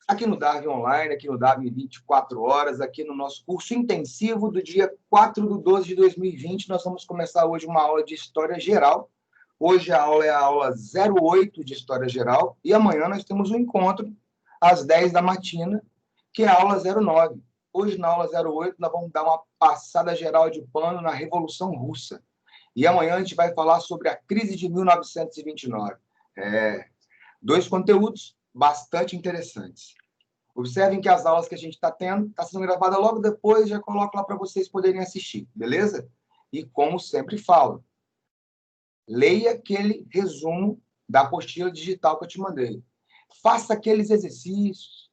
aqui no Darwin Online, aqui no Darwin 24 horas, aqui no nosso curso intensivo do dia 4/12 de 2020. Nós vamos começar hoje uma aula de História Geral. Hoje a aula é a aula 08 de História Geral e amanhã nós temos um encontro às 10 da matina, que é a aula 09. Hoje, na aula 08, nós vamos dar uma passada geral de pano na Revolução Russa. E amanhã a gente vai falar sobre a crise de 1929. Dois conteúdos bastante interessantes. Observem que as aulas que a gente está tendo estão sendo gravadas logo depois, já coloco lá para vocês poderem assistir, beleza? E como sempre falo, leia aquele resumo da apostila digital que eu te mandei. Faça aqueles exercícios.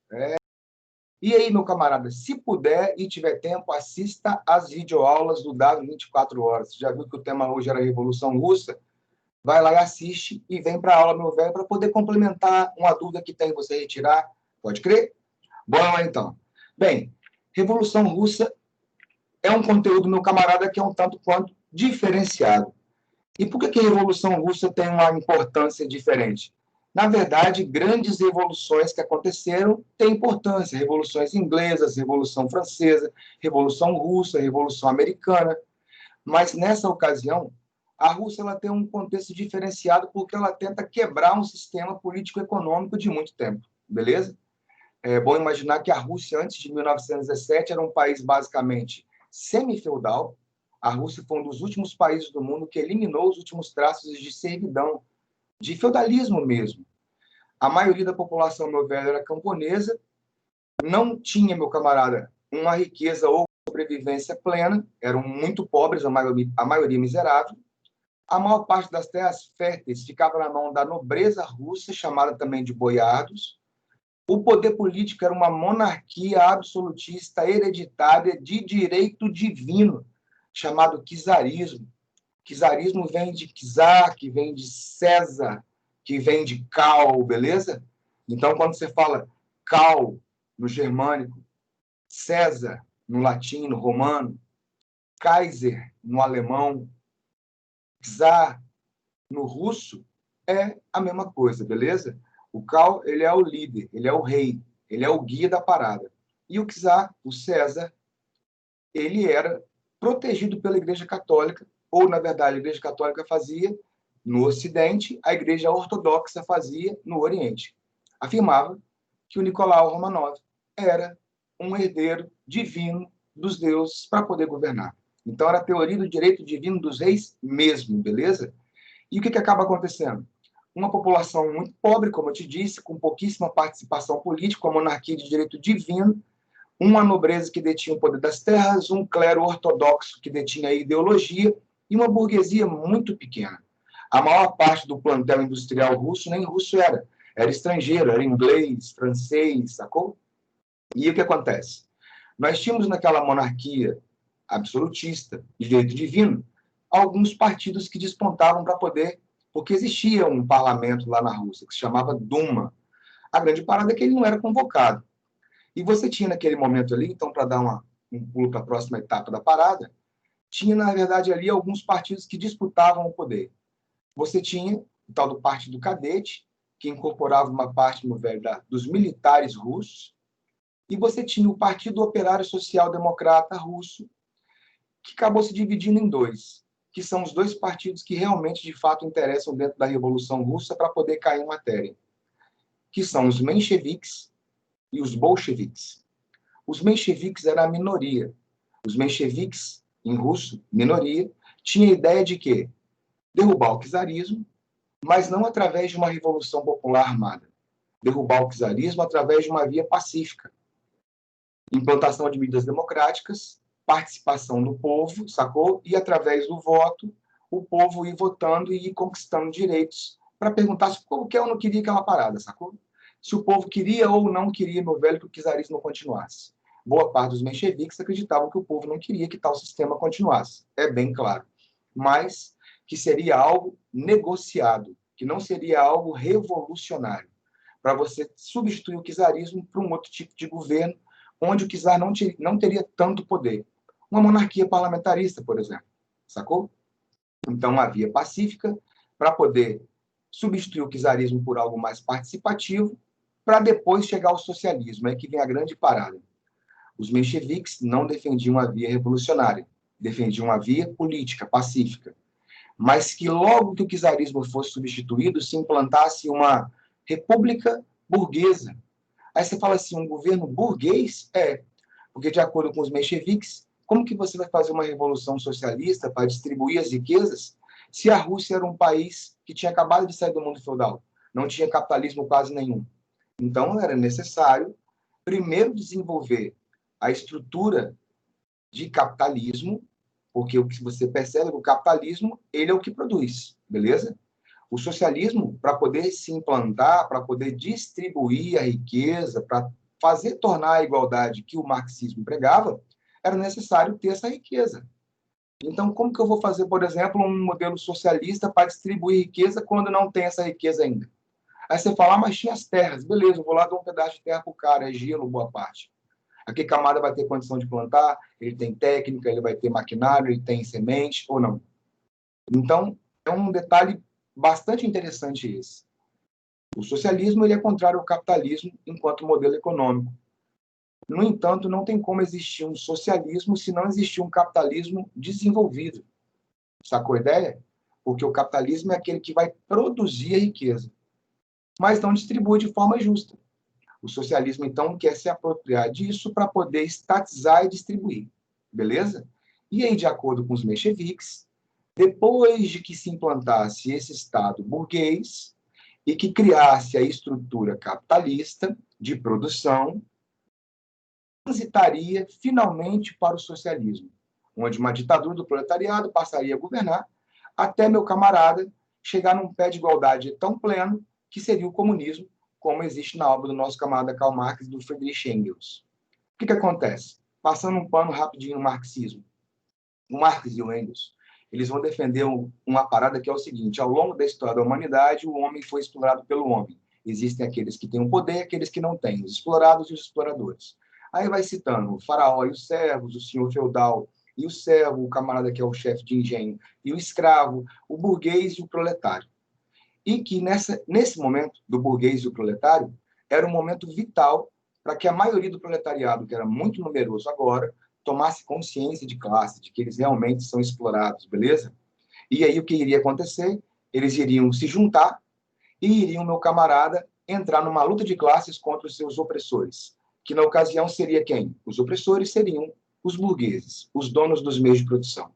E aí, meu camarada, se puder e tiver tempo, assista às videoaulas do Darwin 24 horas. Você já viu que o tema hoje era a Revolução Russa? Vai lá e assiste e vem para a aula, meu velho, para poder complementar uma dúvida que tem você retirar. Pode crer? Bora lá, então. Bem, Revolução Russa é um conteúdo, meu camarada, que é um tanto quanto diferenciado. E por que a Revolução Russa tem uma importância diferente? Na verdade, grandes revoluções que aconteceram têm importância. Revoluções inglesas, Revolução Francesa, Revolução Russa, Revolução Americana. Mas, nessa ocasião, a Rússia ela tem um contexto diferenciado porque ela tenta quebrar um sistema político-econômico de muito tempo. Beleza? É bom imaginar que a Rússia, antes de 1917, era um país basicamente semi-feudal. A Rússia foi um dos últimos países do mundo que eliminou os últimos traços de servidão, de feudalismo mesmo. A maioria da população, meu velho, era camponesa, não tinha, meu camarada, uma riqueza ou sobrevivência plena, eram muito pobres, a maioria miserável. A maior parte das terras férteis ficava na mão da nobreza russa, chamada também de boiardos. O poder político era uma monarquia absolutista hereditária de direito divino, chamado czarismo. Czarismo vem de czar, que vem de César, que vem de Cal, beleza? Então, quando você fala Cal no germânico, César no latim, no romano, Kaiser no alemão, czar no russo, é a mesma coisa, beleza? O Cal, ele é o líder, ele é o rei, ele é o guia da parada. E o czar, o César, ele era protegido pela Igreja Católica, ou, na verdade, a Igreja Católica fazia no Ocidente, a Igreja Ortodoxa fazia no Oriente. Afirmava que o Nicolau Romanov era um herdeiro divino dos deuses para poder governar. Então, era a teoria do direito divino dos reis mesmo, beleza? E o que acaba acontecendo? Uma população muito pobre, como eu te disse, com pouquíssima participação política, uma monarquia de direito divino, uma nobreza que detinha o poder das terras, um clero ortodoxo que detinha a ideologia e uma burguesia muito pequena. A maior parte do plantel industrial russo nem russo era estrangeiro, era inglês, francês, sacou? E o que acontece? Nós tínhamos naquela monarquia absolutista de direito divino alguns partidos que despontavam para poder, porque existia um parlamento lá na Rússia que se chamava Duma. A grande parada é que ele não era convocado. E você tinha naquele momento ali, então, para dar um pulo para a próxima etapa da parada, tinha, na verdade, ali alguns partidos que disputavam o poder. Você tinha o tal do Partido Cadete, que incorporava uma parte, meu velho, dos militares russos, e você tinha o Partido Operário Social Democrata Russo, que acabou se dividindo em dois, que são os dois partidos que realmente, de fato, interessam dentro da Revolução Russa para poder cair em matéria, que são os mencheviques e os bolcheviques. Os mencheviques eram a minoria. Os mencheviques, em russo, minoria, tinha a ideia de que derrubar o czarismo, mas não através de uma revolução popular armada. Derrubar o czarismo através de uma via pacífica. Implantação de medidas democráticas, participação do povo, sacou? E através do voto, o povo ir votando e ir conquistando direitos para perguntar se o povo quer ou não queria aquela parada, sacou? Se o povo queria ou não queria, meu velho, que o czarismo continuasse. Boa parte dos mencheviques acreditavam que o povo não queria que tal sistema continuasse. É bem claro. Mas que seria algo negociado, que não seria algo revolucionário, para você substituir o czarismo por um outro tipo de governo, onde o czar não teria tanto poder. Uma monarquia parlamentarista, por exemplo. Sacou? Então, uma via pacífica para poder substituir o czarismo por algo mais participativo, para depois chegar ao socialismo. É que vem a grande parada. Os mencheviques não defendiam a via revolucionária, defendiam a via política, pacífica, mas que logo que o czarismo fosse substituído, se implantasse uma república burguesa. Aí você fala assim, um governo burguês? É, porque de acordo com os mencheviques, como que você vai fazer uma revolução socialista para distribuir as riquezas se a Rússia era um país que tinha acabado de sair do mundo feudal, não tinha capitalismo quase nenhum? Então, era necessário, primeiro, desenvolver a estrutura de capitalismo, porque o que você percebe é que o capitalismo, ele é o que produz, beleza? O socialismo, para poder se implantar, para poder distribuir a riqueza, para fazer tornar a igualdade que o marxismo pregava, era necessário ter essa riqueza. Então, como que eu vou fazer, por exemplo, um modelo socialista para distribuir riqueza quando não tem essa riqueza ainda? Aí você fala, mas tinha as terras. Beleza, eu vou lá dar um pedaço de terra para o cara, é gelo, boa parte. Aqui camada vai ter condição de plantar, ele tem técnica, ele vai ter maquinário, ele tem semente ou não. Então, é um detalhe bastante interessante esse. O socialismo ele é contrário ao capitalismo enquanto modelo econômico. No entanto, não tem como existir um socialismo se não existir um capitalismo desenvolvido. Sacou a ideia? Porque o capitalismo é aquele que vai produzir a riqueza, mas não distribui de forma justa. O socialismo, então, quer se apropriar disso para poder estatizar e distribuir. Beleza? E aí, de acordo com os mencheviques, depois de que se implantasse esse Estado burguês e que criasse a estrutura capitalista de produção, transitaria finalmente para o socialismo, onde uma ditadura do proletariado passaria a governar, até, meu camarada, chegar num pé de igualdade tão pleno que seria o comunismo, como existe na obra do nosso camarada Karl Marx e do Friedrich Engels. O que acontece? Passando um pano rapidinho no marxismo. O Marx e o Engels, eles vão defender uma parada que é o seguinte: ao longo da história da humanidade, o homem foi explorado pelo homem. Existem aqueles que têm o poder e aqueles que não têm, os explorados e os exploradores. Aí vai citando o faraó e os servos, o senhor feudal e o servo, o camarada que é o chefe de engenho, e o escravo, o burguês e o proletário. E que nesse momento do burguês e do proletário, era um momento vital para que a maioria do proletariado, que era muito numeroso agora, tomasse consciência de classe, de que eles realmente são explorados, beleza? E aí o que iria acontecer? Eles iriam se juntar e iriam, meu camarada, entrar numa luta de classes contra os seus opressores, que na ocasião seria quem? Os opressores seriam os burgueses, os donos dos meios de produção.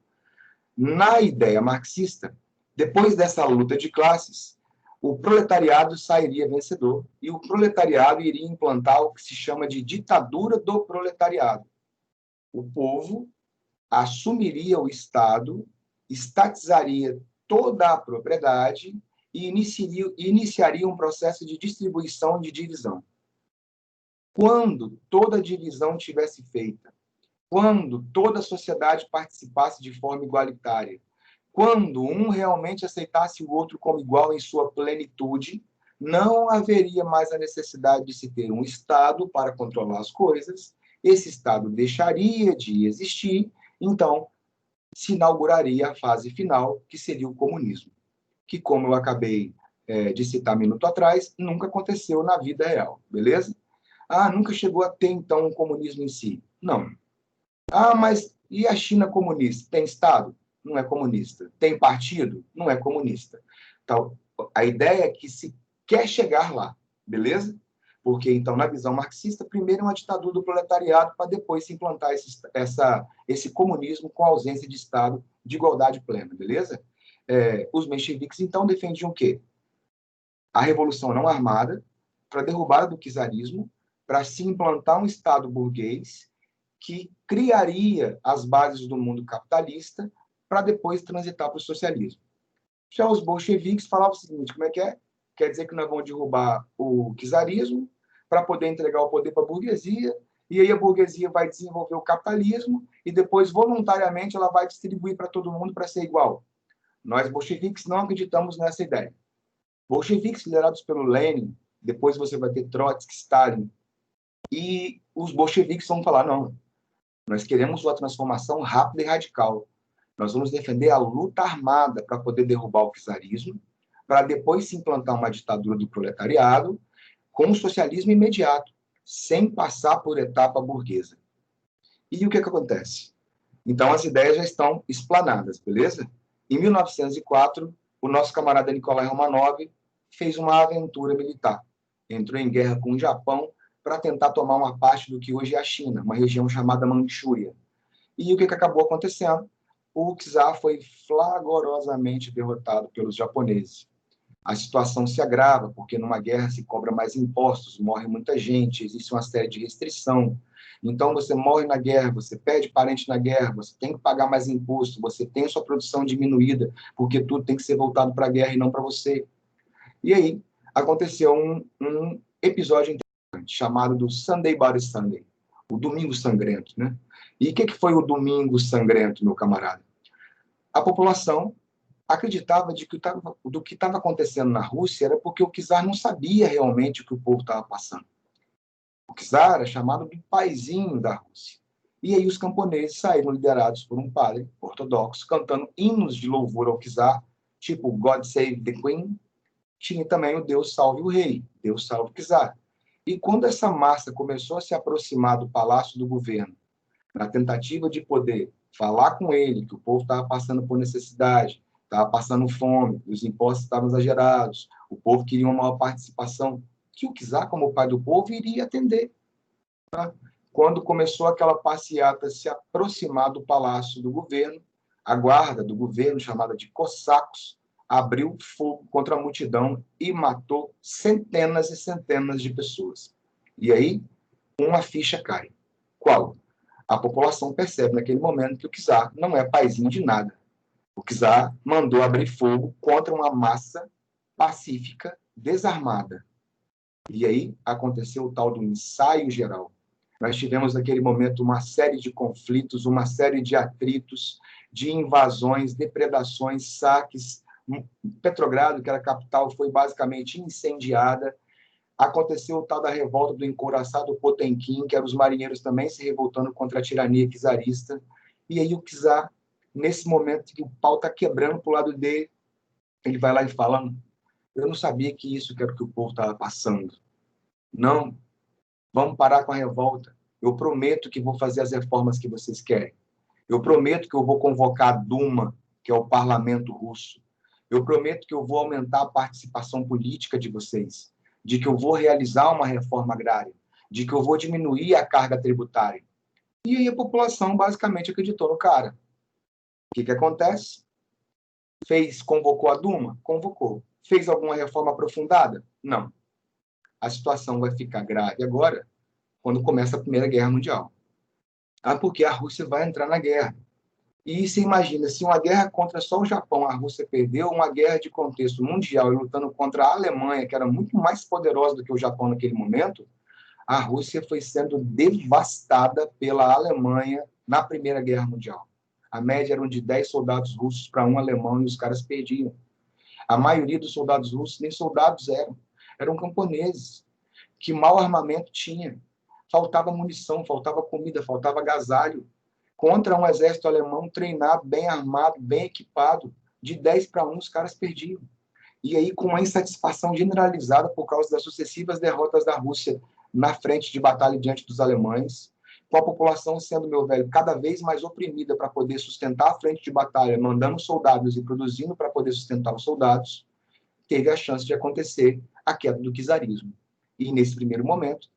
Na ideia marxista, depois dessa luta de classes, o proletariado sairia vencedor e o proletariado iria implantar o que se chama de ditadura do proletariado. O povo assumiria o Estado, estatizaria toda a propriedade e iniciaria um processo de distribuição e de divisão. Quando toda a divisão tivesse feita, quando toda a sociedade participasse de forma igualitária, quando um realmente aceitasse o outro como igual em sua plenitude, não haveria mais a necessidade de se ter um Estado para controlar as coisas, esse Estado deixaria de existir, então se inauguraria a fase final, que seria o comunismo, que, como eu acabei de citar minuto atrás, nunca aconteceu na vida real, beleza? Ah, nunca chegou a ter, então, um comunismo em si? Não. Ah, mas e a China comunista? Tem Estado? Não é comunista. Tem partido? Não é comunista. Então, a ideia é que se quer chegar lá, beleza? Porque, então, na visão marxista, primeiro é uma ditadura do proletariado para depois se implantar esse comunismo com ausência de Estado de igualdade plena, beleza? Os mencheviques, então, defendiam o quê? A revolução não armada para a derrubada do czarismo, para se implantar um Estado burguês que criaria as bases do mundo capitalista para depois transitar para o socialismo. Já os bolcheviques falavam o seguinte: como é que é? Quer dizer que nós vamos derrubar o czarismo para poder entregar o poder para a burguesia, e aí a burguesia vai desenvolver o capitalismo e depois, voluntariamente, ela vai distribuir para todo mundo para ser igual. Nós, bolcheviques, não acreditamos nessa ideia. Bolcheviques, liderados pelo Lenin, depois você vai ter Trotsky, Stalin, e os bolcheviques vão falar: não, nós queremos uma transformação rápida e radical. Nós vamos defender a luta armada para poder derrubar o czarismo, para depois se implantar uma ditadura do proletariado, com o socialismo imediato, sem passar por etapa burguesa. E o que acontece? Então, as ideias já estão explanadas, beleza? Em 1904, o nosso camarada Nikolai Romanov fez uma aventura militar. Entrou em guerra com o Japão para tentar tomar uma parte do que hoje é a China, uma região chamada Manchúria. E o que acabou acontecendo? O czar foi flagrosamente derrotado pelos japoneses. A situação se agrava, porque numa guerra se cobra mais impostos, morre muita gente, existe uma série de restrição. Então, você morre na guerra, você perde parente na guerra, você tem que pagar mais imposto, você tem a sua produção diminuída, porque tudo tem que ser voltado para a guerra e não para você. E aí, aconteceu um episódio interessante, chamado do Sunday Bloody Sunday, o Domingo Sangrento, né? E o que foi o Domingo Sangrento, meu camarada? A população acreditava do que estava acontecendo na Rússia era porque o czar não sabia realmente o que o povo estava passando. O czar era chamado de paizinho da Rússia. E aí os camponeses saíram liderados por um padre ortodoxo, cantando hinos de louvor ao czar, tipo God Save the Queen. Tinha também o Deus Salve o Rei, Deus Salve o czar. E quando essa massa começou a se aproximar do palácio do governo, na tentativa de poder falar com ele que o povo estava passando por necessidade, estava passando fome, os impostos estavam exagerados, o povo queria uma maior participação, que o czar, como o pai do povo, iria atender. Tá? Quando começou aquela passeata se aproximar do palácio do governo, a guarda do governo, chamada de cossacos, abriu fogo contra a multidão e matou centenas e centenas de pessoas. E aí, uma ficha cai. Qual? A população percebe naquele momento que o czar não é paizinho de nada. O czar mandou abrir fogo contra uma massa pacífica, desarmada. E aí aconteceu o tal do ensaio geral. Nós tivemos naquele momento uma série de conflitos, uma série de atritos, de invasões, depredações, saques. Petrogrado, que era a capital, foi basicamente incendiada. Aconteceu o tal da revolta do encouraçado Potemkin, que eram os marinheiros também se revoltando contra a tirania czarista. E aí o czar, nesse momento que o pau está quebrando para o lado dele, ele vai lá e fala: eu não sabia que isso que era o que o povo estava passando. Não, vamos parar com a revolta. Eu prometo que vou fazer as reformas que vocês querem. Eu prometo que eu vou convocar a Duma, que é o parlamento russo. Eu prometo que eu vou aumentar a participação política de vocês, de que eu vou realizar uma reforma agrária, de que eu vou diminuir a carga tributária. E aí a população basicamente acreditou no cara. O que acontece? Convocou a Duma? Convocou. Fez alguma reforma aprofundada? Não. A situação vai ficar grave agora, quando começa a Primeira Guerra Mundial. Porque a Rússia vai entrar na guerra. E você imagina, se uma guerra contra só o Japão a Rússia perdeu, uma guerra de contexto mundial lutando contra a Alemanha, que era muito mais poderosa do que o Japão naquele momento, a Rússia foi sendo devastada pela Alemanha na Primeira Guerra Mundial. A média era de 10 soldados russos para um alemão e os caras perdiam. A maioria dos soldados russos nem soldados eram camponeses, que mau armamento tinha. Faltava munição, faltava comida, faltava agasalho. Contra um exército alemão treinado, bem armado, bem equipado, de 10 para 1, os caras perdiam. E aí, com uma insatisfação generalizada por causa das sucessivas derrotas da Rússia na frente de batalha diante dos alemães, com a população sendo, meu velho, cada vez mais oprimida para poder sustentar a frente de batalha, mandando soldados e produzindo para poder sustentar os soldados, teve a chance de acontecer a queda do czarismo. E, nesse primeiro momento,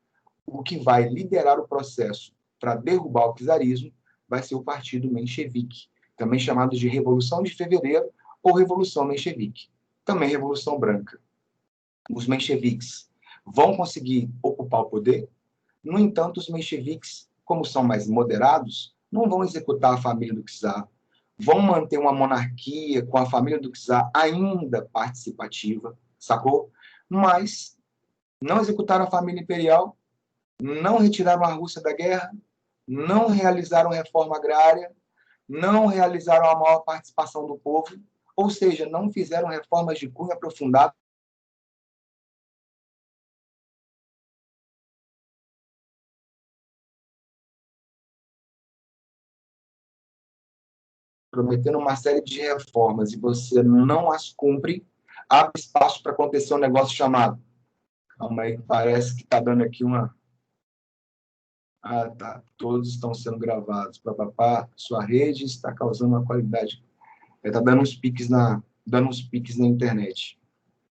o que vai liderar o processo para derrubar o czarismo vai ser o Partido Menchevique, também chamado de Revolução de Fevereiro ou Revolução Menchevique, também Revolução Branca. Os mencheviques vão conseguir ocupar o poder. No entanto, os mencheviques, como são mais moderados, não vão executar a família do czar, vão manter uma monarquia com a família do czar ainda participativa, sacou? Mas não executaram a família imperial, não retiraram a Rússia da guerra, não realizaram reforma agrária, não realizaram a maior participação do povo, ou seja, não fizeram reformas de cunho aprofundado, prometendo uma série de reformas e você não as cumpre, abre espaço para acontecer um negócio chamado Calma aí, parece que está dando aqui uma... Ah, tá. Todos estão sendo gravados. Papapá, sua rede está causando uma qualidade. Está dando uns piques na internet.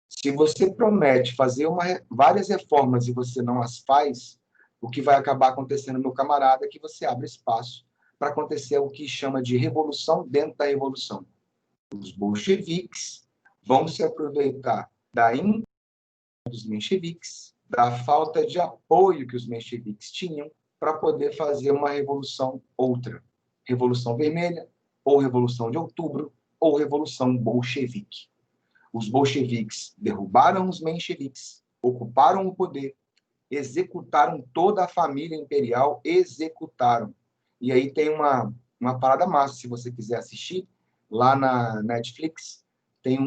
Se você promete fazer várias reformas e você não as faz, o que vai acabar acontecendo, meu camarada, é que você abre espaço para acontecer o que chama de revolução dentro da revolução. Os bolcheviques vão se aproveitar da dos mencheviques, da falta de apoio que os mencheviques tinham para poder fazer uma revolução outra. Revolução Vermelha, ou Revolução de Outubro, ou Revolução Bolchevique. Os bolcheviques derrubaram os mencheviques, ocuparam o poder, executaram toda a família imperial, executaram. E aí tem uma parada massa, se você quiser assistir, lá na Netflix, tem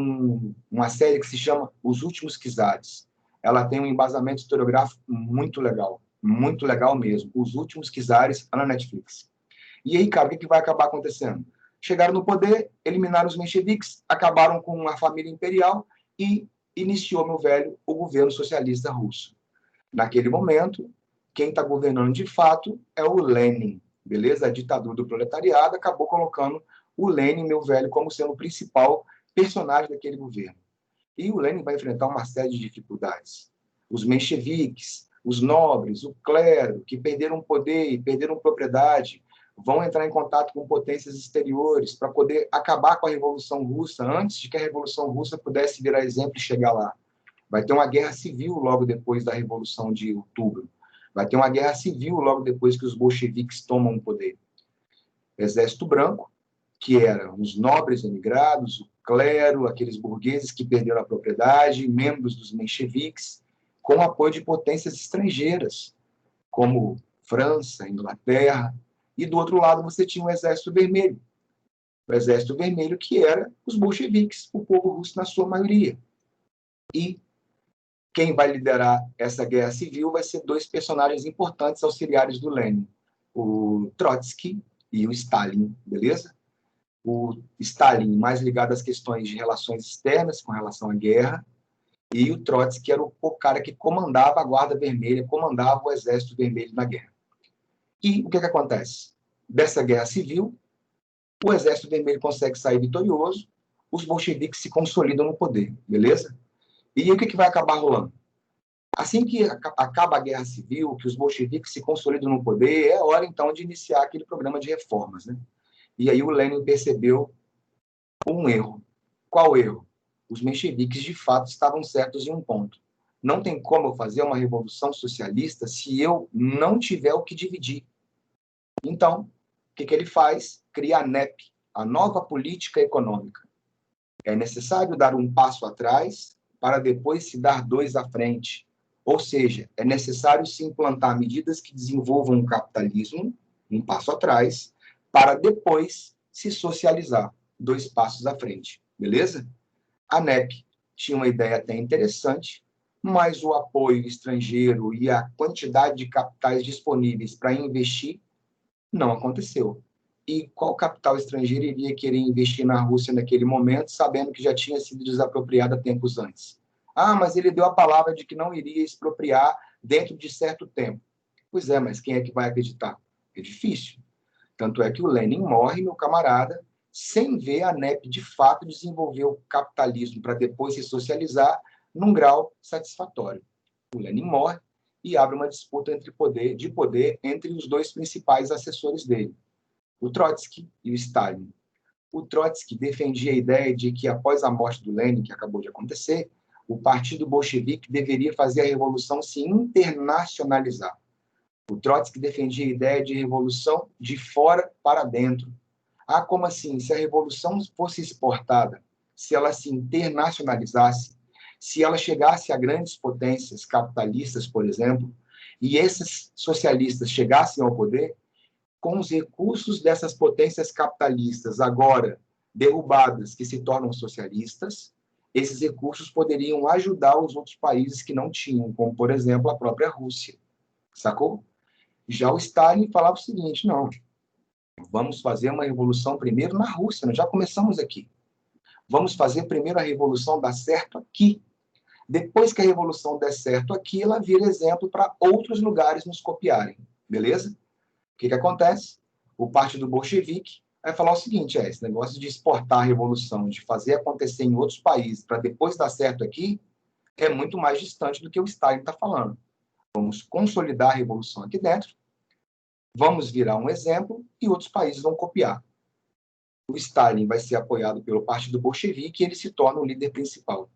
uma série que se chama Os Últimos Czares. Ela tem um embasamento historiográfico muito legal mesmo. Os Últimos Czares, na Netflix. E aí, cara, o que vai acabar acontecendo? Chegaram no poder, eliminaram os mencheviques, acabaram com a família imperial e iniciou, meu velho, o governo socialista russo. Naquele momento, quem está governando de fato é o Lenin, beleza? A ditadura do proletariado acabou colocando o Lenin, meu velho, como sendo o principal personagem daquele governo. E o Lenin vai enfrentar uma série de dificuldades. Os mencheviques, os nobres, o clero, que perderam poder e perderam propriedade, vão entrar em contato com potências exteriores para poder acabar com a Revolução Russa, antes de que a Revolução Russa pudesse virar exemplo e chegar lá. Vai ter uma guerra civil logo depois da Revolução de Outubro. Vai ter uma guerra civil logo depois que os bolcheviques tomam o poder. Exército Branco, que eram os nobres emigrados, o clero, aqueles burgueses que perderam a propriedade, membros dos mencheviques, com apoio de potências estrangeiras, como França, Inglaterra, e do outro lado você tinha o Exército Vermelho. O Exército Vermelho, que era os bolcheviques, o povo russo na sua maioria. E quem vai liderar essa guerra civil vai ser dois personagens importantes auxiliares do Lenin, o Trotsky e o Stalin, beleza? O Stalin mais ligado às questões de relações externas com relação à guerra, e o Trotsky era o cara que comandava a Guarda Vermelha, comandava o Exército Vermelho na guerra. E o que acontece? Dessa guerra civil, o Exército Vermelho consegue sair vitorioso, os bolcheviques se consolidam no poder, beleza? E o que vai acabar rolando? Assim que acaba a guerra civil, que os bolcheviques se consolidam no poder, é hora, então, de iniciar aquele programa de reformas, né? E aí o Lenin percebeu um erro. Qual erro? Os mencheviques, de fato, estavam certos em um ponto. Não tem como eu fazer uma revolução socialista se eu não tiver o que dividir. Então, o que ele faz? Cria a NEP, a Nova Política Econômica. É necessário dar um passo atrás para depois se dar dois à frente. Ou seja, é necessário se implantar medidas que desenvolvam o capitalismo, um passo atrás, para depois se socializar, dois passos à frente. Beleza? A NEP tinha uma ideia até interessante, mas o apoio estrangeiro e a quantidade de capitais disponíveis para investir não aconteceu. E qual capital estrangeiro iria querer investir na Rússia naquele momento, sabendo que já tinha sido desapropriada tempos antes? Ah, mas ele deu a palavra de que não iria expropriar dentro de certo tempo. Pois é, mas quem é que vai acreditar? É difícil. Tanto é que o Lenin morre, meu camarada, sem ver a NEP de fato desenvolver o capitalismo para depois se socializar num grau satisfatório. O Lenin morre e abre uma disputa de poder entre os dois principais assessores dele, o Trotsky e o Stalin. O Trotsky defendia a ideia de que, após a morte do Lenin, que acabou de acontecer, o Partido Bolchevique deveria fazer a revolução se internacionalizar. O Trotsky defendia a ideia de revolução de fora para dentro. Ah, como assim? Se a revolução fosse exportada, se ela se internacionalizasse, se ela chegasse a grandes potências capitalistas, por exemplo, e esses socialistas chegassem ao poder, com os recursos dessas potências capitalistas agora derrubadas, que se tornam socialistas, esses recursos poderiam ajudar os outros países que não tinham, como, por exemplo, a própria Rússia. Sacou? Já o Stalin falava o seguinte, não, vamos fazer uma revolução primeiro na Rússia, nós já começamos aqui. Vamos fazer primeiro a revolução dar certo aqui. Depois que a revolução der certo aqui, ela vira exemplo para outros lugares nos copiarem, beleza? O que acontece? O partido bolchevique vai falar o seguinte, esse negócio de exportar a revolução, de fazer acontecer em outros países para depois dar certo aqui, é muito mais distante do que o Stalin está falando. Vamos consolidar a revolução aqui dentro, vamos virar um exemplo e outros países vão copiar. O Stalin vai ser apoiado pelo partido bolchevique e ele se torna o líder principal.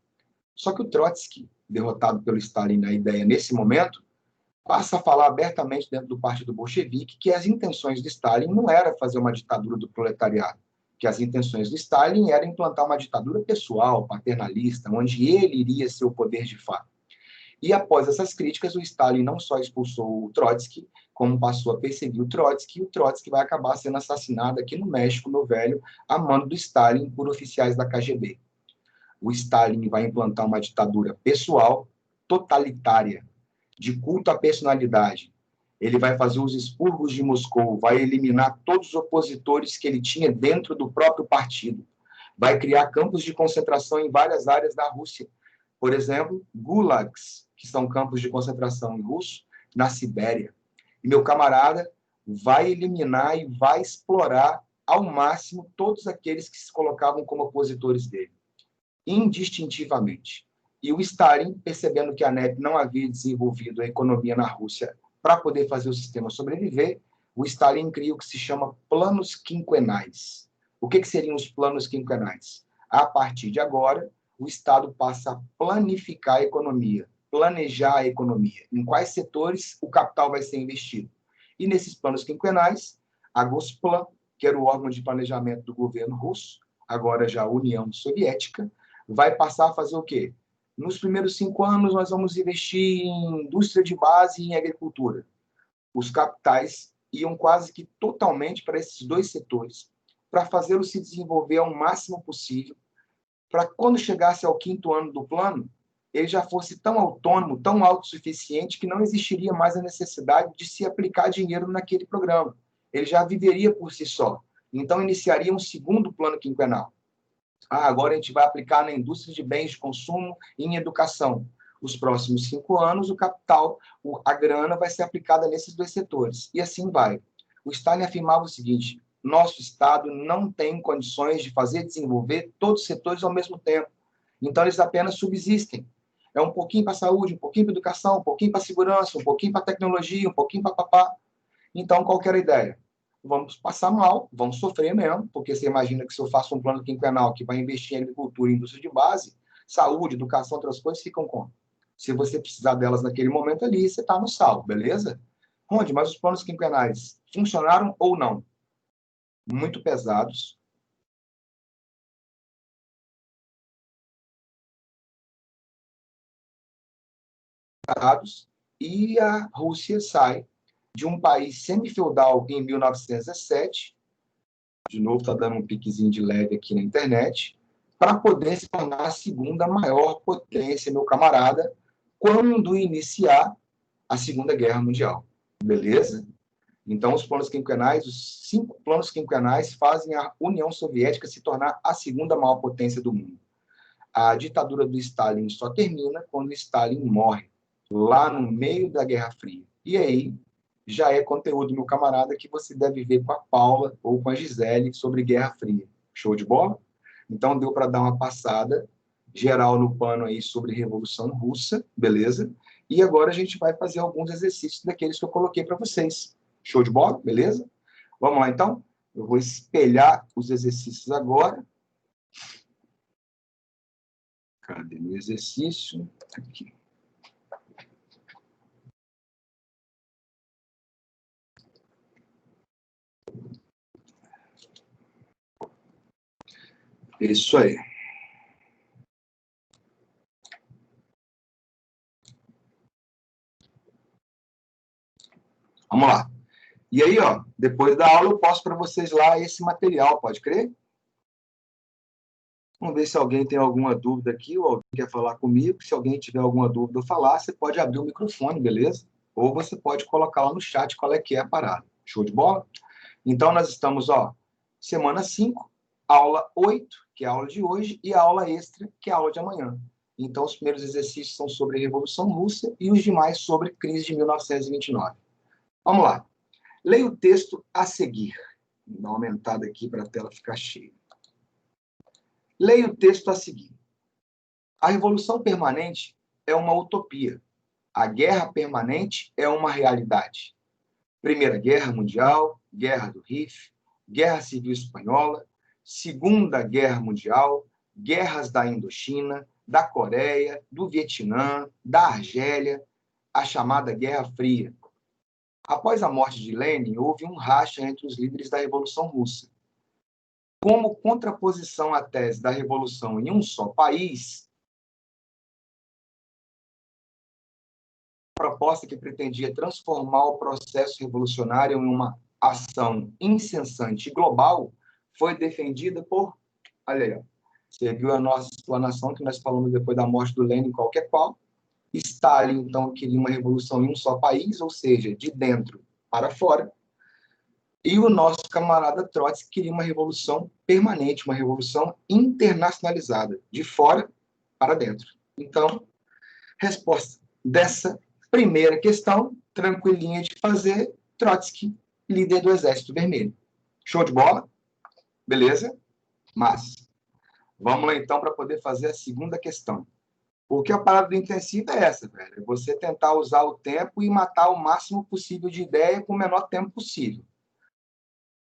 Só que o Trotsky, derrotado pelo Stalin na ideia nesse momento, passa a falar abertamente dentro do partido bolchevique que as intenções de Stalin não era fazer uma ditadura do proletariado, que as intenções de Stalin era implantar uma ditadura pessoal, paternalista, onde ele iria ser o poder de fato. E após essas críticas, o Stalin não só expulsou o Trotsky, como passou a perseguir o Trotsky, e o Trotsky vai acabar sendo assassinado aqui no México, meu velho, a mando do Stalin por oficiais da KGB. O Stalin vai implantar uma ditadura pessoal, totalitária, de culto à personalidade. Ele vai fazer os expurgos de Moscou, vai eliminar todos os opositores que ele tinha dentro do próprio partido, vai criar campos de concentração em várias áreas da Rússia. Por exemplo, gulags, que são campos de concentração em russo, na Sibéria. E meu camarada vai eliminar e vai explorar ao máximo todos aqueles que se colocavam como opositores dele, indistintivamente. E o Stalin, percebendo que a NEP não havia desenvolvido a economia na Rússia para poder fazer o sistema sobreviver, o Stalin cria o que se chama planos quinquenais. O que seriam os planos quinquenais? A partir de agora, o Estado passa a planificar a economia, planejar a economia, em quais setores o capital vai ser investido. E nesses planos quinquenais, a Gosplan, que era o órgão de planejamento do governo russo, agora já a União Soviética, vai passar a fazer o quê? Nos primeiros 5 anos, nós vamos investir em indústria de base e em agricultura. Os capitais iam quase que totalmente para esses dois setores, para fazê-lo se desenvolver ao máximo possível, para quando chegasse ao 5º ano do plano, ele já fosse tão autônomo, tão autossuficiente, que não existiria mais a necessidade de se aplicar dinheiro naquele programa. Ele já viveria por si só. Então, iniciaria um 2º plano quinquenal. Agora a gente vai aplicar na indústria de bens de consumo e em educação. Os próximos 5 anos, o capital, a grana vai ser aplicada nesses dois setores. E assim vai. O Stalin afirmava o seguinte: nosso Estado não tem condições de fazer desenvolver todos os setores ao mesmo tempo. Então, eles apenas subsistem. É um pouquinho para a saúde, um pouquinho para a educação, um pouquinho para a segurança, um pouquinho para a tecnologia, um pouquinho para papá. Então, qual que era a ideia? Vamos passar mal, vamos sofrer mesmo, porque você imagina que se eu faço um plano quinquenal que vai investir em agricultura e indústria de base, saúde, educação, outras coisas ficam como? Se você precisar delas naquele momento ali, você está no sal, beleza? Ronde, mas os planos quinquenais funcionaram ou não? Muito pesados. E a Rússia sai de um país semi-feudal em 1917, de novo está dando um piquezinho de leve aqui na internet, para poder se tornar a segunda maior potência, meu camarada, quando iniciar a Segunda Guerra Mundial. Beleza? Então, os planos quinquenais, os 5 planos quinquenais, fazem a União Soviética se tornar a segunda maior potência do mundo. A ditadura do Stalin só termina quando Stalin morre, lá no meio da Guerra Fria. E aí, já é conteúdo, meu camarada, que você deve ver com a Paula ou com a Gisele sobre Guerra Fria. Show de bola? Então, deu para dar uma passada geral no pano aí sobre Revolução Russa, beleza? E agora a gente vai fazer alguns exercícios daqueles que eu coloquei para vocês. Show de bola? Beleza? Vamos lá, então? Eu vou espelhar os exercícios agora. Cadê o exercício? Aqui. Isso aí. Vamos lá. E aí, ó, depois da aula eu posto para vocês lá esse material, pode crer? Vamos ver se alguém tem alguma dúvida aqui, ou alguém quer falar comigo. Se alguém tiver alguma dúvida ou falar, você pode abrir o microfone, beleza? Ou você pode colocar lá no chat qual é que é a parada. Show de bola? Então, nós estamos, ó, semana 5, aula 8, que é a aula de hoje, e a aula extra, que é a aula de amanhã. Então, os primeiros exercícios são sobre a Revolução Russa e os demais sobre a crise de 1929. Vamos lá. Leia o texto a seguir. Vou dar uma aumentada aqui para a tela ficar cheia. Leia o texto a seguir. A Revolução Permanente é uma utopia. A Guerra Permanente é uma realidade. Primeira Guerra Mundial, Guerra do Rif, Guerra Civil Espanhola, Segunda Guerra Mundial, guerras da Indochina, da Coreia, do Vietnã, da Argélia, a chamada Guerra Fria. Após a morte de Lenin, houve um racha entre os líderes da Revolução Russa. Como contraposição à tese da revolução em um só país, a proposta que pretendia transformar o processo revolucionário em uma ação incessante e global foi defendida por... Olha aí, você viu a nossa explanação que nós falamos depois da morte do Lenin, qualquer qual. Stalin, então, queria uma revolução em um só país, ou seja, de dentro para fora. E o nosso camarada Trotsky queria uma revolução permanente, uma revolução internacionalizada, de fora para dentro. Então, resposta dessa primeira questão, tranquilinha de fazer, Trotsky, líder do Exército Vermelho. Show de bola? Beleza? Mas, vamos lá então para poder fazer a segunda questão. Porque a parada do intensivo é essa, velho. É você tentar usar o tempo e matar o máximo possível de ideia com o menor tempo possível.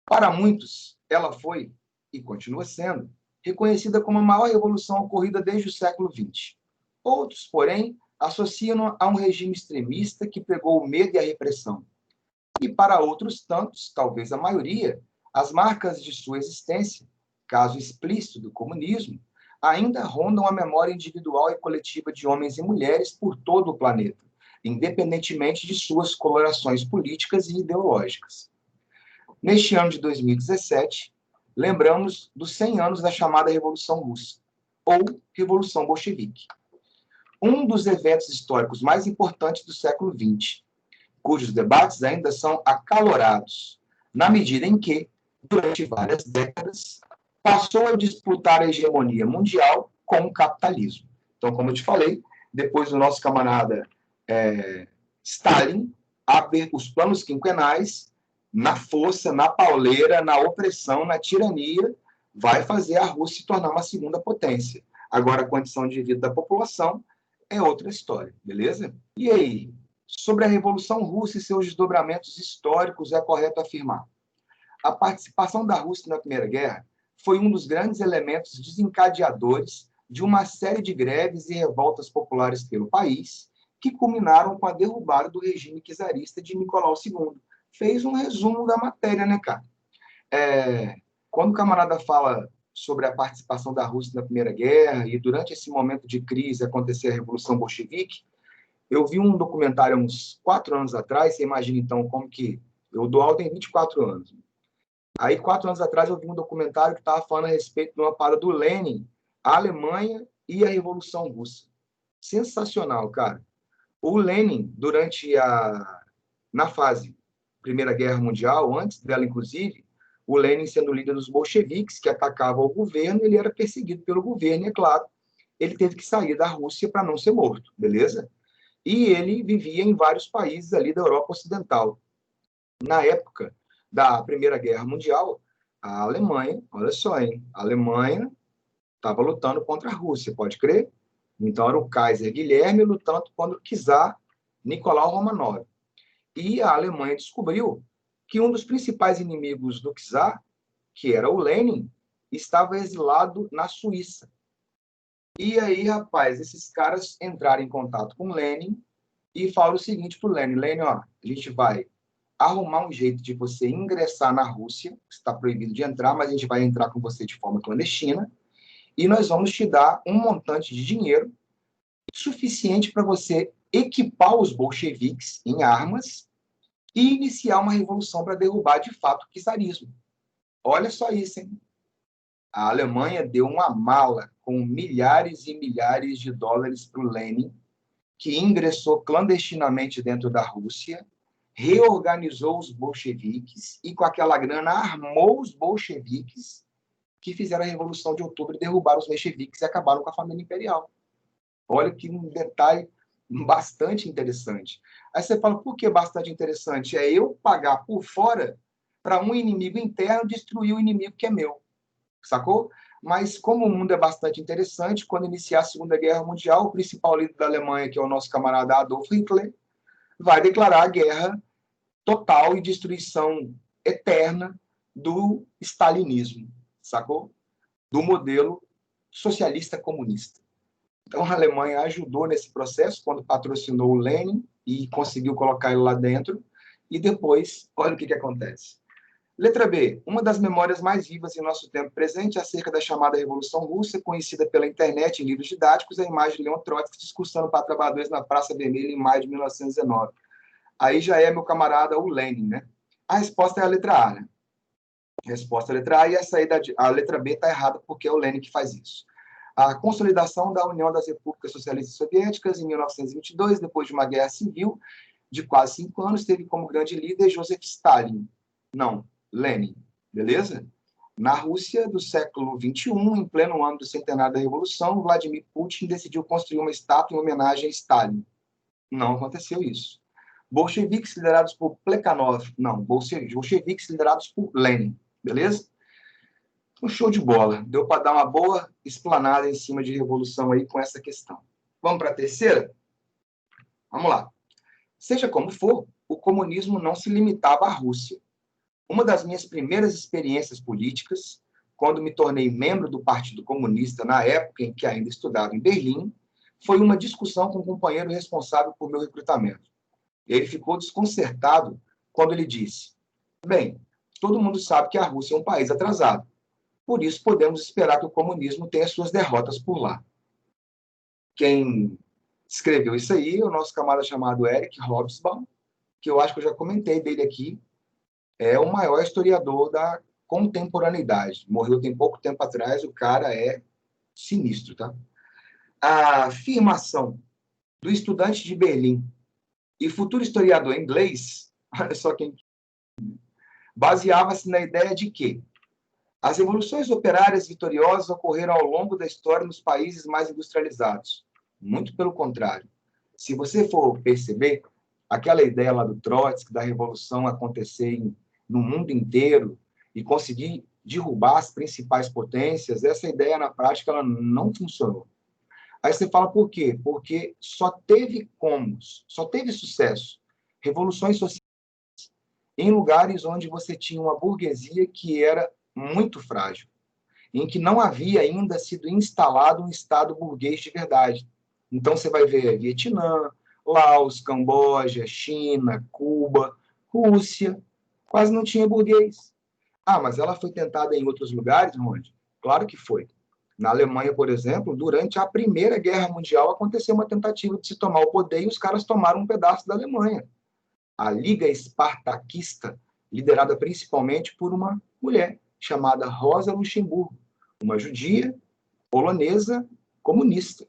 Para muitos, ela foi, e continua sendo, reconhecida como a maior revolução ocorrida desde o século XX. Outros, porém, associam a um regime extremista que pregou o medo e a repressão. E para outros tantos, talvez a maioria, as marcas de sua existência, caso explícito do comunismo, ainda rondam a memória individual e coletiva de homens e mulheres por todo o planeta, independentemente de suas colorações políticas e ideológicas. Neste ano de 2017, lembramos dos 100 anos da chamada Revolução Russa, ou Revolução Bolchevique, um dos eventos históricos mais importantes do século XX, cujos debates ainda são acalorados, na medida em que, durante várias décadas, passou a disputar a hegemonia mundial com o capitalismo. Então, como eu te falei, depois do nosso camarada Stalin, abre os planos quinquenais, na força, na pauleira, na opressão, na tirania, vai fazer a Rússia se tornar uma segunda potência. Agora, a condição de vida da população é outra história, beleza? E aí, sobre a Revolução Russa e seus desdobramentos históricos, é correto afirmar: a participação da Rússia na Primeira Guerra foi um dos grandes elementos desencadeadores de uma série de greves e revoltas populares pelo país, que culminaram com a derrubada do regime czarista de Nicolau II. Fez um resumo da matéria, né, cara? Quando o camarada fala sobre a participação da Rússia na Primeira Guerra e durante esse momento de crise acontecer a Revolução Bolchevique, eu vi um documentário há uns 4 anos atrás, você imagina então como que... Eu dou aula tem 24 anos. Aí, 4 anos atrás, eu vi um documentário que estava falando a respeito de uma parada do Lenin, a Alemanha e a Revolução Russa. Sensacional, cara. O Lenin, na fase Primeira Guerra Mundial, antes dela, inclusive, o Lenin sendo líder dos bolcheviques, que atacavam o governo, ele era perseguido pelo governo, e, é claro, ele teve que sair da Rússia para não ser morto, beleza? E ele vivia em vários países ali da Europa Ocidental. Na época da Primeira Guerra Mundial, a Alemanha, olha só, hein? A Alemanha estava lutando contra a Rússia, pode crer? Então era o Kaiser Guilherme lutando contra o czar Nicolau Romanov. E a Alemanha descobriu que um dos principais inimigos do czar, que era o Lenin, estava exilado na Suíça. E aí, rapaz, esses caras entraram em contato com Lenin e falaram o seguinte para o Lenin: Lenin, ó, a gente vai arrumar um jeito de você ingressar na Rússia, está proibido de entrar, mas a gente vai entrar com você de forma clandestina, e nós vamos te dar um montante de dinheiro suficiente para você equipar os bolcheviques em armas e iniciar uma revolução para derrubar, de fato, o czarismo. Olha só isso, hein? A Alemanha deu uma mala com milhares e milhares de dólares para o Lenin, que ingressou clandestinamente dentro da Rússia, reorganizou os bolcheviques e, com aquela grana, armou os bolcheviques que fizeram a Revolução de Outubro e derrubaram os mencheviques e acabaram com a família imperial. Olha que um detalhe bastante interessante. Aí você fala, por que bastante interessante? É eu pagar por fora para um inimigo interno destruir o inimigo que é meu, sacou? Mas como o mundo é bastante interessante, quando iniciar a Segunda Guerra Mundial, o principal líder da Alemanha, que é o nosso camarada Adolf Hitler, vai declarar a guerra total e destruição eterna do stalinismo, sacou? Do modelo socialista comunista. Então, a Alemanha ajudou nesse processo quando patrocinou o Lenin e conseguiu colocar ele lá dentro. E depois, olha o que acontece. Letra B. Uma das memórias mais vivas em nosso tempo presente acerca da chamada Revolução Russa, conhecida pela internet e em livros didáticos, é a imagem de Leon Trotsky discursando para trabalhadores na Praça Vermelha em maio de 1919. Aí já é, meu camarada, o Lenin, né? A resposta é a letra A, né? A resposta é a letra A, e a letra B está errada porque é o Lenin que faz isso. A consolidação da União das Repúblicas Socialistas Soviéticas em 1922, depois de uma guerra civil de quase 5 anos, teve como grande líder Joseph Stalin. Não, Lenin. Beleza? Na Rússia do século XXI, em pleno ano do centenário da Revolução, Vladimir Putin decidiu construir uma estátua em homenagem a Stalin. Não aconteceu isso. Bolcheviques liderados por Plekhanov. Não, bolcheviques liderados por Lenin. Beleza? Um show de bola. Deu para dar uma boa explanada em cima de revolução aí com essa questão. Vamos para a terceira? Vamos lá. Seja como for, o comunismo não se limitava à Rússia. Uma das minhas primeiras experiências políticas, quando me tornei membro do Partido Comunista na época em que ainda estudava em Berlim, foi uma discussão com um companheiro responsável por meu recrutamento. Ele ficou desconcertado quando ele disse: bem, todo mundo sabe que a Rússia é um país atrasado. Por isso, podemos esperar que o comunismo tenha suas derrotas por lá. Quem escreveu isso aí é o nosso camarada chamado Eric Hobsbawm, que eu acho que eu já comentei dele aqui. É o maior historiador da contemporaneidade. Morreu tem pouco tempo atrás, o cara é sinistro, tá? A afirmação do estudante de Berlim e futuro historiador inglês, olha só quem baseava-se na ideia de que as revoluções operárias vitoriosas ocorreram ao longo da história nos países mais industrializados. Muito pelo contrário. Se você for perceber, aquela ideia lá do Trotsky, da revolução acontecer no mundo inteiro e conseguir derrubar as principais potências, essa ideia, na prática, ela não funcionou. Aí você fala por quê? Porque só teve sucesso, revoluções sociais em lugares onde você tinha uma burguesia que era muito frágil, em que não havia ainda sido instalado um Estado burguês de verdade. Então, você vai ver Vietnã, Laos, Camboja, China, Cuba, Rússia, quase não tinha burguês. Ah, mas ela foi tentada em outros lugares, onde? Claro que foi. Na Alemanha, por exemplo, durante a Primeira Guerra Mundial, aconteceu uma tentativa de se tomar o poder e os caras tomaram um pedaço da Alemanha. A Liga Espartaquista, liderada principalmente por uma mulher chamada Rosa Luxemburgo, uma judia polonesa comunista.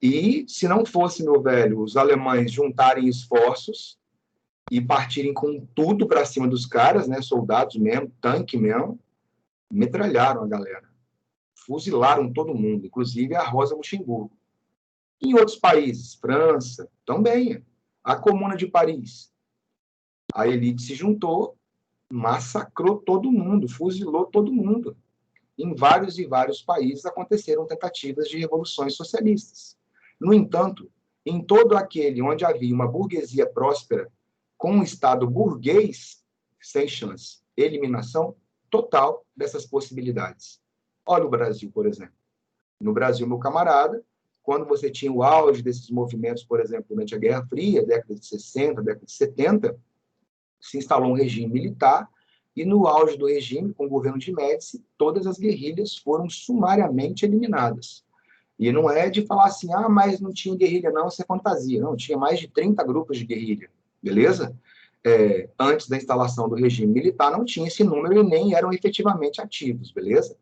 E se não fosse, meu velho, os alemães juntarem esforços e partirem com tudo para cima dos caras, né, soldados mesmo, tanque mesmo, metralharam a galera. Fuzilaram todo mundo, inclusive a Rosa Luxemburgo. Em outros países, França, também. A Comuna de Paris. A elite se juntou, massacrou todo mundo, fuzilou todo mundo. Em vários e vários países aconteceram tentativas de revoluções socialistas. No entanto, em todo aquele onde havia uma burguesia próspera, com um Estado burguês, sem chance. Eliminação total dessas possibilidades. Olha o Brasil, por exemplo. No Brasil, meu camarada, quando você tinha o auge desses movimentos, por exemplo, durante a Guerra Fria, década de 60, década de 70, se instalou um regime militar e no auge do regime, com o governo de Médici, todas as guerrilhas foram sumariamente eliminadas. E não é de falar assim, ah, mas não tinha guerrilha, não, isso é fantasia. Não, tinha mais de 30 grupos de guerrilha, beleza? Antes da instalação do regime militar, não tinha esse número e nem eram efetivamente ativos, beleza?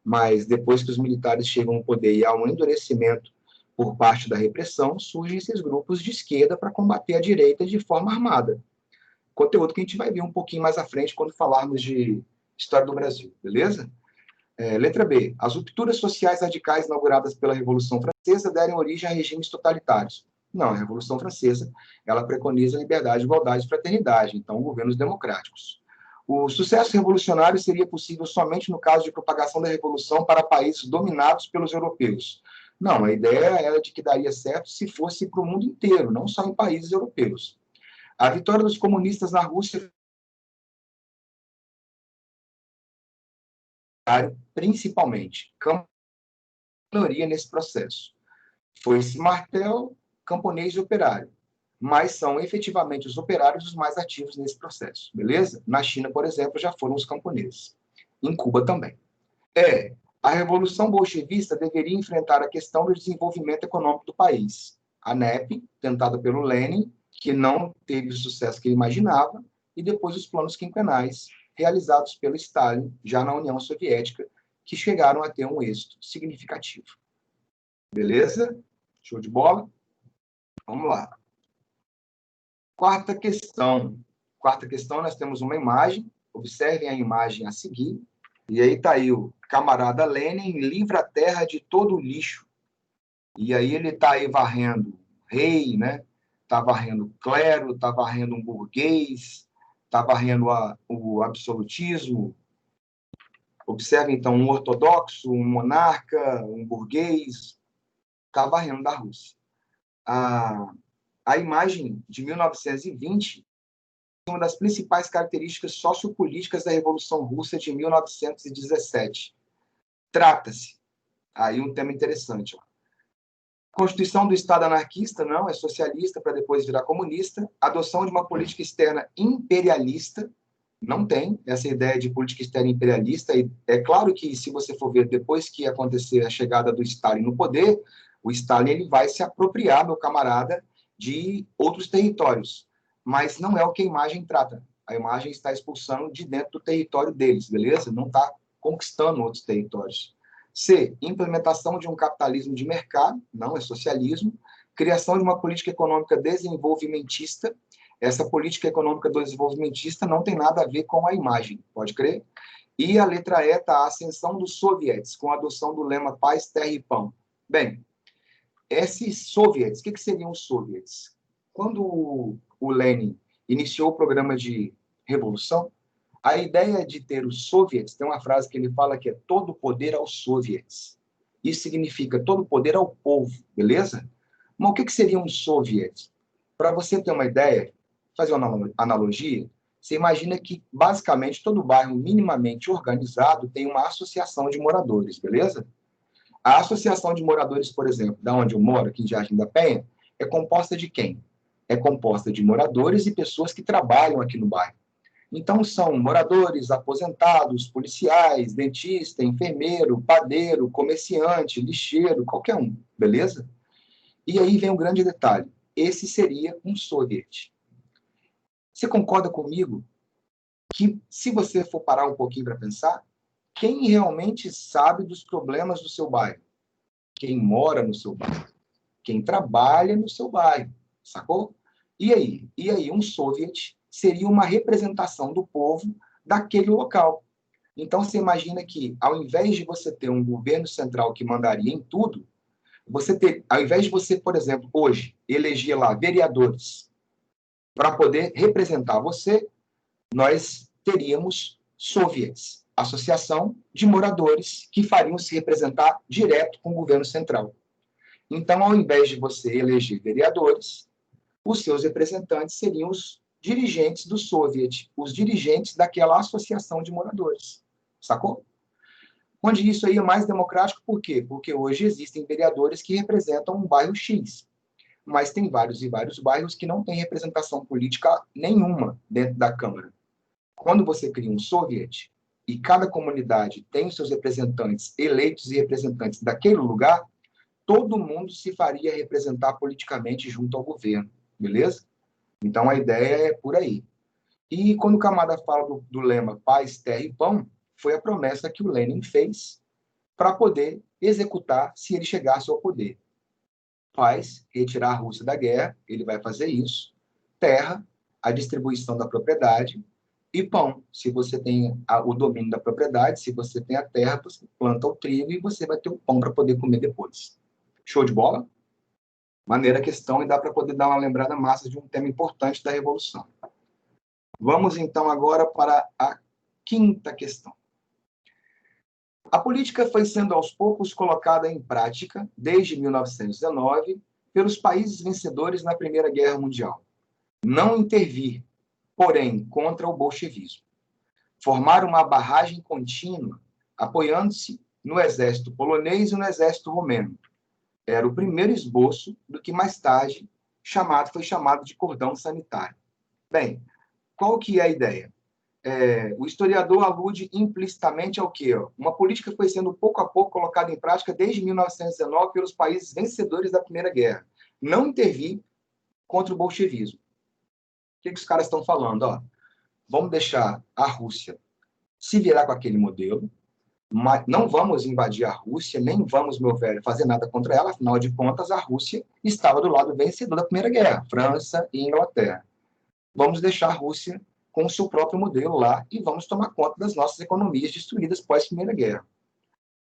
Mas depois que os militares chegam ao poder e há um endurecimento por parte da repressão, surgem esses grupos de esquerda para combater a direita de forma armada. Conteúdo que a gente vai ver um pouquinho mais à frente quando falarmos de história do Brasil, beleza? Letra B. As rupturas sociais radicais inauguradas pela Revolução Francesa deram origem a regimes totalitários. Não, a Revolução Francesa, ela preconiza liberdade, igualdade e fraternidade, então governos democráticos. O sucesso revolucionário seria possível somente no caso de propagação da revolução para países dominados pelos europeus. Não, a ideia era de que daria certo se fosse para o mundo inteiro, não só em países europeus. A vitória dos comunistas na Rússia, principalmente, minoria nesse processo. Foi esse martel, camponês e operário. Mas são efetivamente os operários os mais ativos nesse processo, beleza? Na China, por exemplo, já foram os camponeses. Em Cuba também. A Revolução Bolchevista deveria enfrentar a questão do desenvolvimento econômico do país. A NEP, tentada pelo Lenin, que não teve o sucesso que ele imaginava, e depois os planos quinquenais, realizados pelo Stalin, já na União Soviética, que chegaram a ter um êxito significativo. Beleza? Show de bola? Vamos lá. Quarta questão, nós temos uma imagem. Observem a imagem a seguir. E aí está aí o camarada Lenin, livra a terra de todo o lixo. E aí ele está aí varrendo rei, né? Está varrendo clero, está varrendo um burguês, está varrendo o absolutismo. Observe, então, um ortodoxo, um monarca, um burguês, está varrendo da Rússia. A imagem de 1920 é uma das principais características sociopolíticas da Revolução Russa de 1917. Trata-se, aí um tema interessante, ó. Constituição do Estado anarquista, não, é socialista para depois virar comunista. Adoção de uma política externa imperialista, não tem essa ideia de política externa imperialista. E é claro que, se você for ver, depois que acontecer a chegada do Stalin no poder, o Stalin ele vai se apropriar, meu camarada, de outros territórios. Mas não é o que a imagem trata. A imagem está expulsando de dentro do território deles, beleza? Não está conquistando outros territórios. C. Implementação de um capitalismo de mercado, não é socialismo. Criação de uma política econômica desenvolvimentista. Essa política econômica desenvolvimentista não tem nada a ver com a imagem, pode crer? E a letra E está a ascensão dos soviets, com a adoção do lema paz, terra e pão. Bem, esses soviets, o que seriam os soviets? Quando o Lenin iniciou o programa de revolução, a ideia de ter os soviets, tem uma frase que ele fala que é todo poder aos soviets. Isso significa todo poder ao povo, beleza? Mas o que seriam os soviets? Para você ter uma ideia, fazer uma analogia, você imagina que, basicamente, todo bairro minimamente organizado tem uma associação de moradores, beleza? A associação de moradores, por exemplo, da onde eu moro, aqui em Jardim da Penha, é composta de quem? É composta de moradores e pessoas que trabalham aqui no bairro. Então, são moradores, aposentados, policiais, dentista, enfermeiro, padeiro, comerciante, lixeiro, qualquer um, beleza? E aí vem um grande detalhe. Esse seria um soviet. Você concorda comigo que, se você for parar um pouquinho para pensar, quem realmente sabe dos problemas do seu bairro? Quem mora no seu bairro. Quem trabalha no seu bairro. Sacou? E aí, um soviet seria uma representação do povo daquele local. Então, você imagina que, ao invés de você ter um governo central que mandaria em tudo, ao invés de você, por exemplo, hoje, eleger lá vereadores para poder representar você, nós teríamos soviets, associação de moradores que fariam se representar direto com o governo central. Então, ao invés de você eleger vereadores, os seus representantes seriam os dirigentes do soviet, os dirigentes daquela associação de moradores. Sacou? Onde isso aí é mais democrático, por quê? Porque hoje existem vereadores que representam um bairro X, mas tem vários e vários bairros que não têm representação política nenhuma dentro da Câmara. Quando você cria um soviet e cada comunidade tem os seus representantes eleitos e representantes daquele lugar, todo mundo se faria representar politicamente junto ao governo, beleza? Então, a ideia é por aí. E quando o camarada fala do lema paz, terra e pão, foi a promessa que o Lenin fez para poder executar se ele chegasse ao poder. Paz, retirar a Rússia da guerra, ele vai fazer isso. Terra, a distribuição da propriedade. e pão. Se você tem o domínio da propriedade, se você tem a terra, você planta o trigo e você vai ter o pão para poder comer depois. Show de bola? Maneira questão, e dá para poder dar uma lembrada massa de um tema importante da Revolução. Vamos, então, agora para a quinta questão. A política foi sendo aos poucos colocada em prática, desde 1919, pelos países vencedores na Primeira Guerra Mundial. Não intervir, porém, contra o bolchevismo. Formar uma barragem contínua, apoiando-se no exército polonês e no exército romeno. Era o primeiro esboço do que mais tarde foi chamado de cordão sanitário. Bem, qual que é a ideia? O historiador alude implicitamente ao quê? Uma política que foi sendo pouco a pouco colocada em prática desde 1919 pelos países vencedores da Primeira Guerra. Não intervir contra o bolchevismo. O que os caras estão falando? Vamos deixar a Rússia se virar com aquele modelo, mas não vamos invadir a Rússia, nem vamos, meu velho, fazer nada contra ela, afinal de contas, a Rússia estava do lado vencedor da Primeira Guerra, França e Inglaterra. Vamos deixar a Rússia com o seu próprio modelo lá e vamos tomar conta das nossas economias destruídas pós-Primeira Guerra.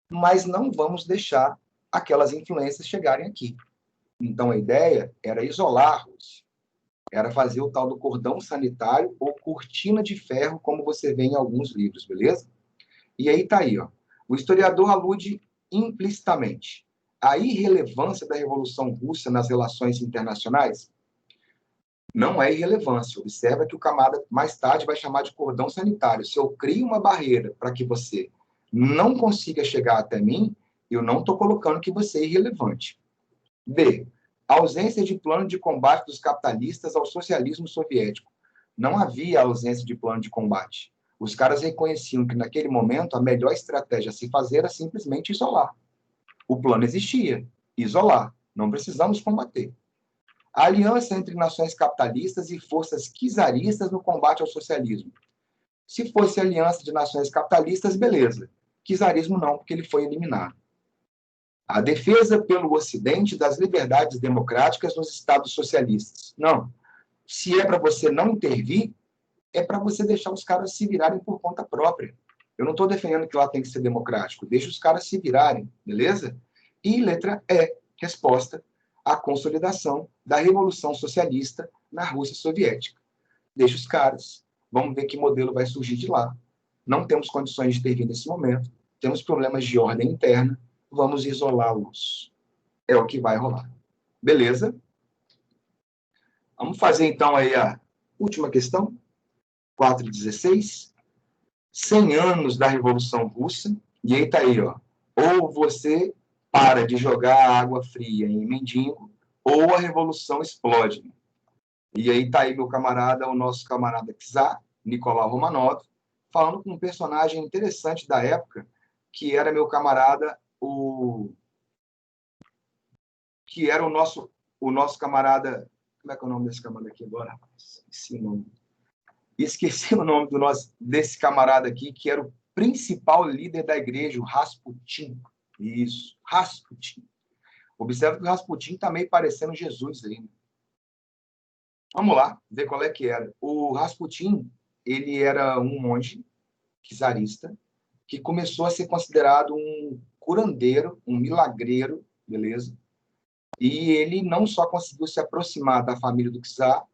Mas não vamos deixar aquelas influências chegarem aqui. Então, a ideia era isolar a Rússia. Era fazer o tal do cordão sanitário ou cortina de ferro, como você vê em alguns livros, beleza? E aí está aí. O historiador alude implicitamente à irrelevância da Revolução Russa nas relações internacionais. Não é irrelevância. Observa que o camarada mais tarde vai chamar de cordão sanitário. Se eu crio uma barreira para que você não consiga chegar até mim, eu não estou colocando que você é irrelevante. B. A ausência de plano de combate dos capitalistas ao socialismo soviético. Não havia ausência de plano de combate. Os caras reconheciam que, naquele momento, a melhor estratégia a se fazer era simplesmente isolar. O plano existia. Isolar. Não precisamos combater. A aliança entre nações capitalistas e forças czaristas no combate ao socialismo. Se fosse aliança de nações capitalistas, beleza. Czarismo não, porque ele foi eliminado. A defesa pelo Ocidente das liberdades democráticas nos Estados socialistas. Não. Se é para você não intervir, é para você deixar os caras se virarem por conta própria. Eu não estou defendendo que lá tem que ser democrático. Deixa os caras se virarem, beleza? E letra E, resposta, a consolidação da Revolução Socialista na Rússia Soviética. Deixa os caras. Vamos ver que modelo vai surgir de lá. Não temos condições de intervir nesse momento. Temos problemas de ordem interna. Vamos isolá-los. É o que vai rolar. Beleza? Vamos fazer, então, aí a última questão. 4:16. 100 anos da Revolução Russa. E aí está aí, ou você para de jogar água fria em mendigo, ou a revolução explode. E aí está aí meu camarada, o nosso camarada czar, Nicolau Romanov, falando com um personagem interessante da época, que era meu camarada, que era o nosso camarada, como é que é o nome desse camarada aqui agora? Esqueci o nome desse camarada aqui, que era o principal líder da igreja, o Rasputin. Isso, Rasputin. Observe que o Rasputin está meio parecendo Jesus aí. Né? Vamos lá, ver qual é que era. O Rasputin, ele era um monge czarista que começou a ser considerado um curandeiro, um milagreiro, beleza? E ele não só conseguiu se aproximar da família do czar,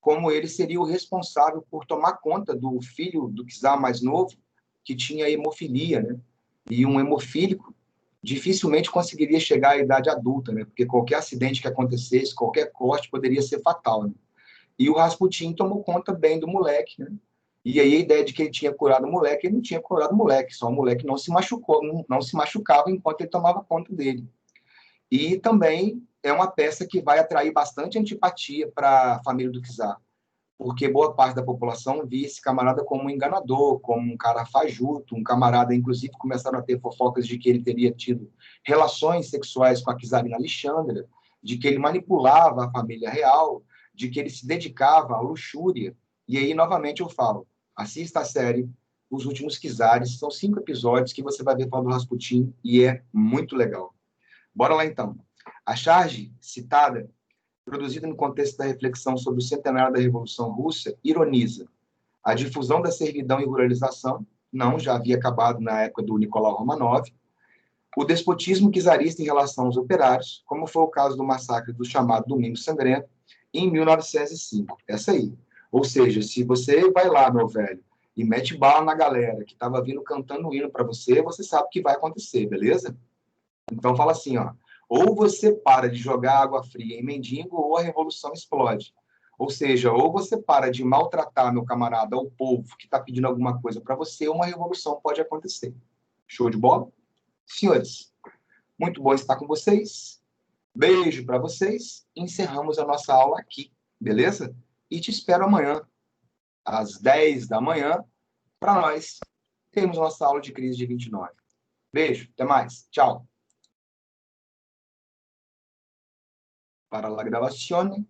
como ele seria o responsável por tomar conta do filho do czar mais novo, que tinha hemofilia, né? E um hemofílico dificilmente conseguiria chegar à idade adulta, né? Porque qualquer acidente que acontecesse, qualquer corte poderia ser fatal, né? E o Rasputin tomou conta bem do moleque, né? E aí a ideia de que ele tinha curado o moleque, ele não tinha curado o moleque, só o moleque não se machucou, não se machucava enquanto ele tomava conta dele. E também é uma peça que vai atrair bastante antipatia para a família do czar, porque boa parte da população via esse camarada como um enganador, como um cara fajuto, um camarada, inclusive, começaram a ter fofocas de que ele teria tido relações sexuais com a czarina Alexandra, de que ele manipulava a família real, de que ele se dedicava à luxúria. E aí, novamente, eu falo, assista a série Os Últimos Czares, são 5 episódios que você vai ver falando do Rasputin e é muito legal. Bora lá, então. A charge citada, produzida no contexto da reflexão sobre o centenário da Revolução Russa, ironiza. A difusão da servidão e ruralização, não, já havia acabado na época do Nicolau Romanov. O despotismo czarista em relação aos operários, como foi o caso do massacre do chamado Domingo Sangrento, em 1905. Essa aí. Ou seja, se você vai lá, meu velho, e mete bala na galera que estava vindo cantando o hino para você, você sabe o que vai acontecer, beleza? Então fala assim, ó, ou você para de jogar água fria em mendigo, ou a revolução explode. Ou seja, ou você para de maltratar, meu camarada, o povo que está pedindo alguma coisa para você, ou uma revolução pode acontecer. Show de bola? Senhores, muito bom estar com vocês. Beijo para vocês. Encerramos a nossa aula aqui, beleza? E te espero amanhã, às 10 da manhã, para nós termos nossa aula de crise de 29. Beijo, até mais. Tchau. Para la grabación